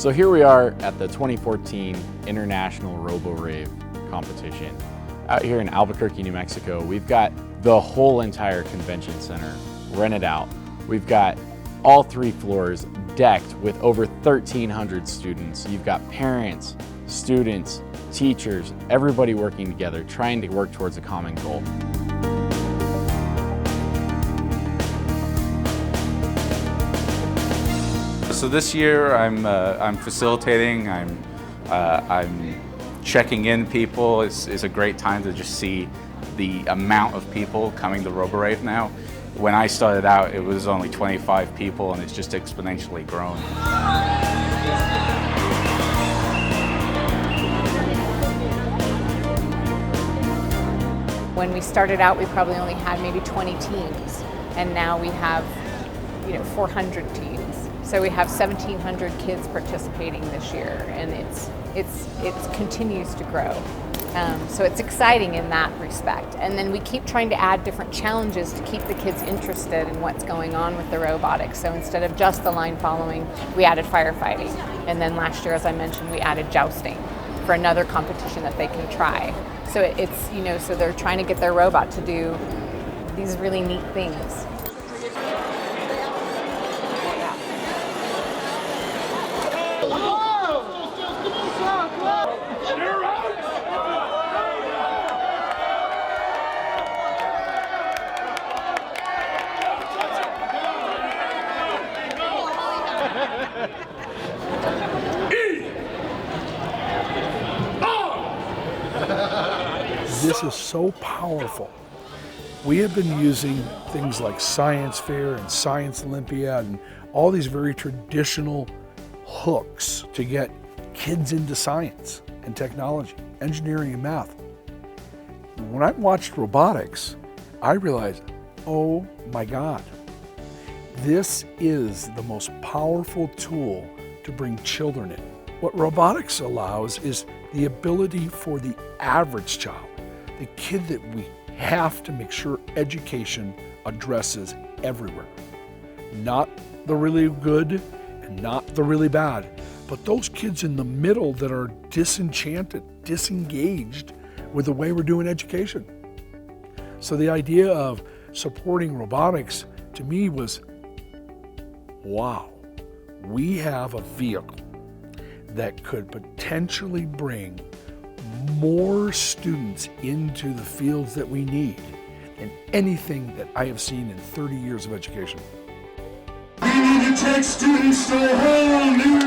So here we are at the 2014 International RoboRAVE competition. Out here in Albuquerque, New Mexico, we've got the whole entire convention center rented out. We've got all 3 floors decked with over 1,300 students. You've got parents, students, teachers, everybody working together, trying to work towards a common goal. So this year I'm facilitating, I'm checking in people. It's a great time to just see the amount of people coming to RoboRAVE now. When I started out, it was only 25 people, and it's just exponentially grown. When we started out, we probably only had maybe 20 teams, and now we have 400 teams. So we have 1,700 kids participating this year, and it continues to grow. So it's exciting in that respect. And then we keep trying to add different challenges to keep the kids interested in what's going on with the robotics. So instead of just the line following, we added firefighting. And then last year, as I mentioned, we added jousting for another competition that they can try. So it's, so they're trying to get their robot to do these really neat things. This is so powerful. We have been using things like Science Fair and Science Olympiad and all these very traditional hooks to get kids into science and technology, engineering and math. When I watched robotics, I realized, oh my God, this is the most powerful tool to bring children in. What robotics allows is the ability for the average child, the kid that we have to make sure education addresses everywhere. Not the really good and not the really bad, but those kids in the middle that are disenchanted, disengaged with the way we're doing education. So the idea of supporting robotics to me was, wow, we have a vehicle that could potentially bring more students into the fields that we need than anything that I have seen in 30 years of education. We need to take students to a whole new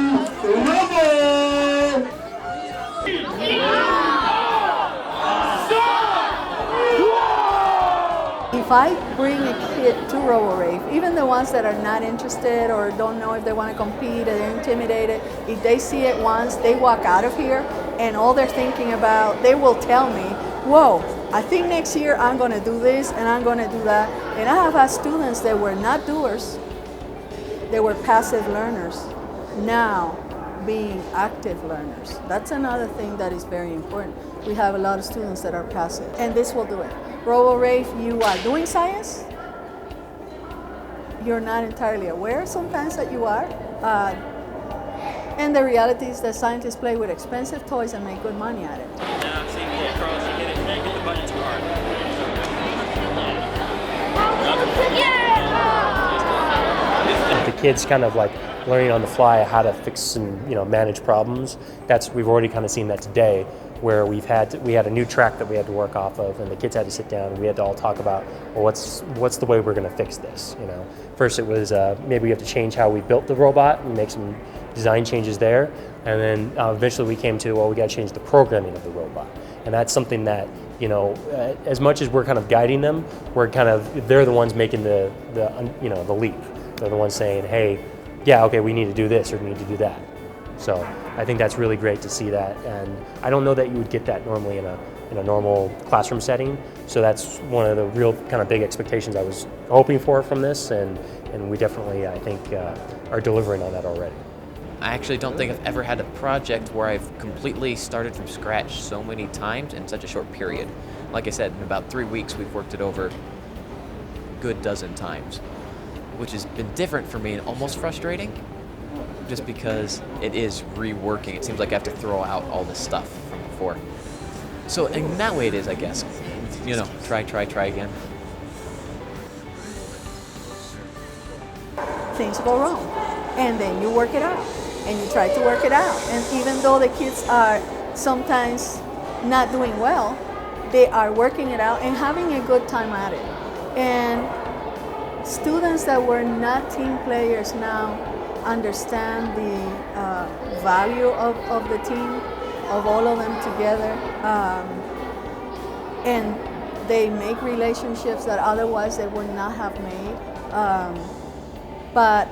level! If I bring a kid to RoboRAVE, even the ones that are not interested or don't know if they want to compete or they're intimidated, if they see it once, they walk out of here and all they're thinking about, they will tell me, whoa, I think next year I'm going to do this and I'm going to do that. And I have had students that were not doers, they were passive learners, now being active learners. That's another thing that is very important. We have a lot of students that are passive, and this will do it. RoboRAVE, you are doing science. You're not entirely aware sometimes that you are. And the reality is that scientists play with expensive toys and make good money at it. Now, see, pull across, you hit it, and then get the buttons hard. The kids kind of like learning on the fly how to fix and manage problems. We've already kind of seen that today, where we had a new track that we had to work off of, and the kids had to sit down and we had to all talk about, well, what's the way we're going to fix this? First it was maybe we have to change how we built the robot and make some design changes there, and then eventually we came to, well, we got to change the programming of the robot, and that's something that as much as we're kind of guiding them, they're the ones making the leap. They're the ones saying, hey, yeah, okay, we need to do this or we need to do that. So I think that's really great to see that, and I don't know that you would get that normally in a normal classroom setting. So that's one of the real kind of big expectations I was hoping for from this, and we definitely, I think, are delivering on that already. I actually don't think I've ever had a project where I've completely started from scratch so many times in such a short period. Like I said, in about 3 weeks we've worked it over a good dozen times, which has been different for me and almost frustrating. just because it is reworking. It seems like I have to throw out all this stuff from before. So in that way it is, I guess. You know, try again. Things go wrong, and then you work it out, and you try to work it out. And even though the kids are sometimes not doing well, they are working it out and having a good time at it. And students that were not team players now understand the value of the team, of all of them together, and they make relationships that otherwise they would not have made. But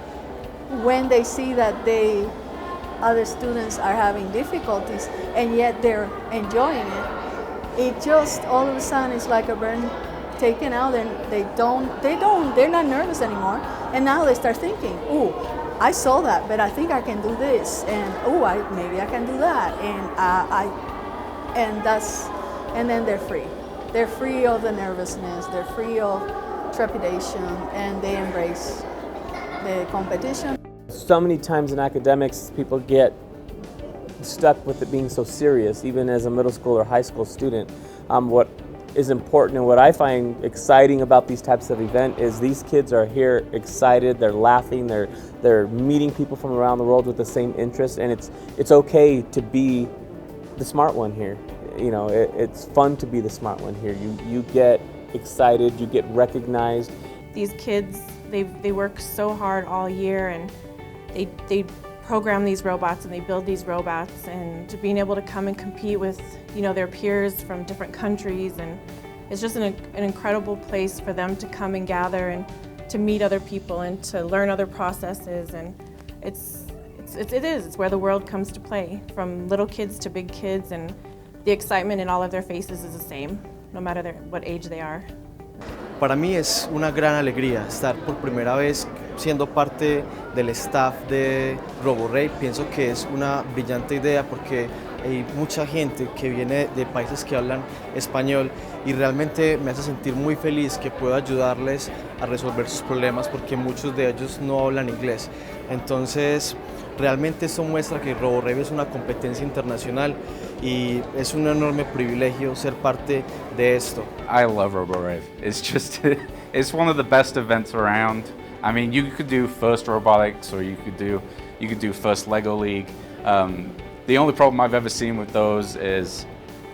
when they see that other students are having difficulties and yet they're enjoying it, it just all of a sudden it's like a burden taken out, and they're not nervous anymore. And now they start thinking, ooh, I saw that, but I think I can do this, and ooh, maybe I can do that, and then they're free. They're free of the nervousness, they're free of trepidation, and they embrace the competition. So many times in academics, people get stuck with it being so serious, even as a middle school or high school student. What is important and what I find exciting about these types of events is these kids are here excited, they're laughing, they're meeting people from around the world with the same interest, and it's okay to be the smart one here. You know, it's fun to be the smart one here. You get excited, you get recognized. These kids, they work so hard all year, and they program these robots and they build these robots, and being able to come and compete with, you know, their peers from different countries, and it's just an incredible place for them to come and gather and to meet other people and to learn other processes, and it's where the world comes to play, from little kids to big kids, and the excitement in all of their faces is the same, no matter what age they are. Para mí es una gran alegría estar por primera vez siendo parte del staff de RoboRAVE. Pienso que es una brillante idea porque hay mucha gente que viene de países que hablan español y realmente me hace sentir muy feliz que puedo ayudarles a resolver sus problemas porque muchos de ellos no hablan inglés. Entonces, realmente esto muestra que RoboRAVE es una competencia internacional y es un enorme privilegio ser parte de esto. I love RoboRAVE. It's just, it's one of the best events around. I mean, you could do First Robotics, or you could do First Lego League. The only problem I've ever seen with those is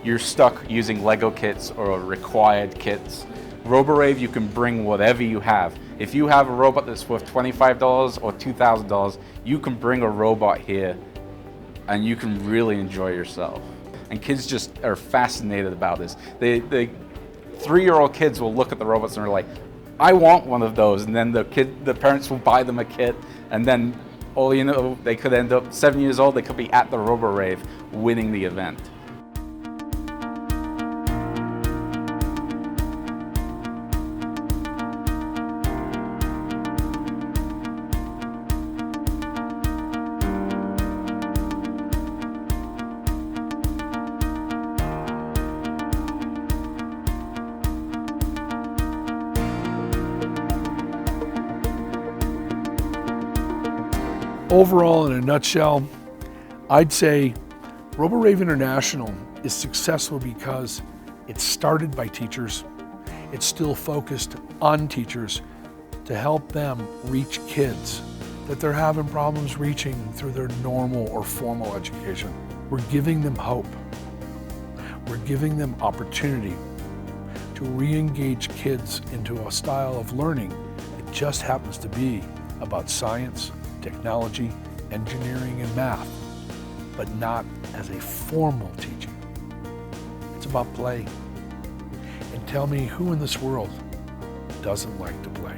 you're stuck using Lego kits or required kits. RoboRAVE, you can bring whatever you have. If you have a robot that's worth $25 or $2,000, you can bring a robot here and you can really enjoy yourself. And kids just are fascinated about this. The 3-year-old kids will look at the robots and are like, I want one of those, and then the parents will buy them a kit, and then, oh, you know, they could end up 7 years old, they could be at the RoboRAVE winning the event. Overall, in a nutshell, I'd say RoboRAVE International is successful because it started by teachers. It's still focused on teachers to help them reach kids that they're having problems reaching through their normal or formal education. We're giving them hope. We're giving them opportunity to re-engage kids into a style of learning that just happens to be about science, technology, engineering, and math, but not as a formal teaching. It's about play. And tell me who in this world doesn't like to play?